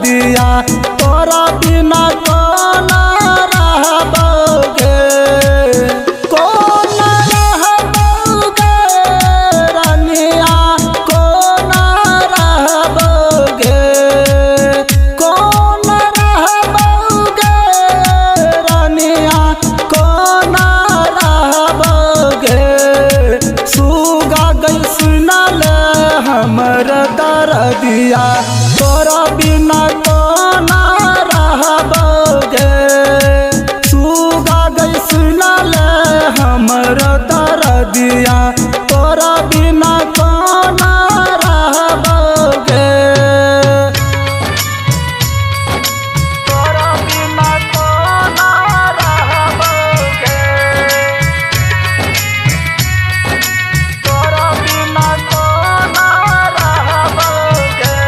दरदिया तोरा बिना कौन रहबोगे, कौन रहबोगे रानिया कौन रहबोगे, कौन रहबोगे रानिया कौन रहबोगे। सुगा गई सुनल हमर दरदिया तोरा बिना कौन रहबोगे, सुगा गई सुनल हमर दरदिया तोरा बिना कौन रहबोगे, तोरा बिना कौन रहबोगे, तोरा बिना कौन रहबोगे।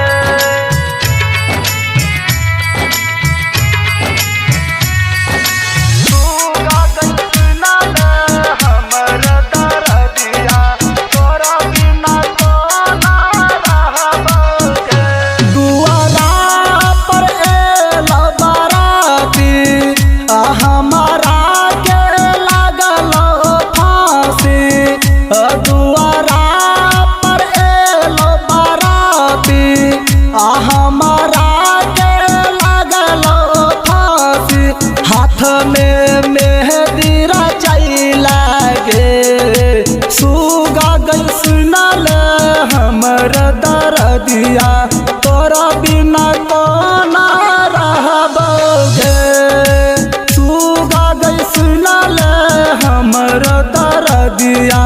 सुगा गई सुनल हमर दरदिया तोरा बिना कौन रहबोगे। दुआरा पर एलो बाराती हमारा के लागल फांसी, दुआरा पर एलो बाराती हमारा के लागल फांसी, हाथ में मेहंदी रचाई लागे। सुगा गई सुनल हमर दरदिया तोरा बिना कौन रहबोगे, सुगा गई सुनल हमर दरदिया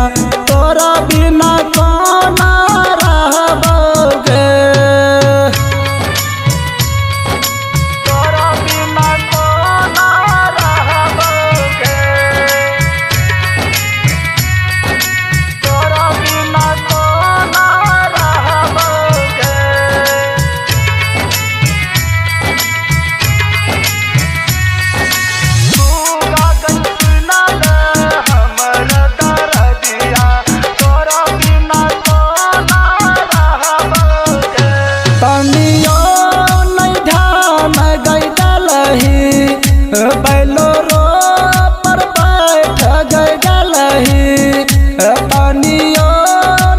तोरा बिना कौन रहबोगे, तोरा बिना कौन रहबोगे, तोरा बिना कौन रहबोगे। सुगा गई सुनल हमर दरदिया तोरा बिना कौन रहबोगे। तनियो नहीं ध्यान गई डलही बैलोरो पर बैठ गई डलही, तनियो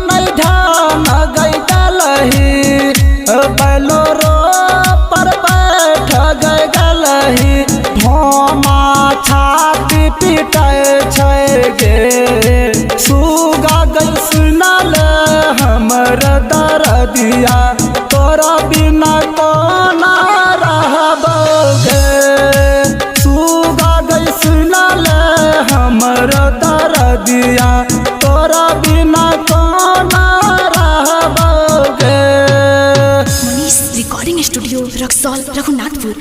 नहीं ध्यान गई डलही बैलोरो पर बैठ गई डलही। भोमा छाती पीटे छै गे, सुगा गई सुनल हमर दरदिया तोरा बिना कौन रहबोगे, सुगा गई सुनल हमर दरदिया तोरा बिना कौन रहबोगे। Manish recording studio Raxaul Raghunathpur.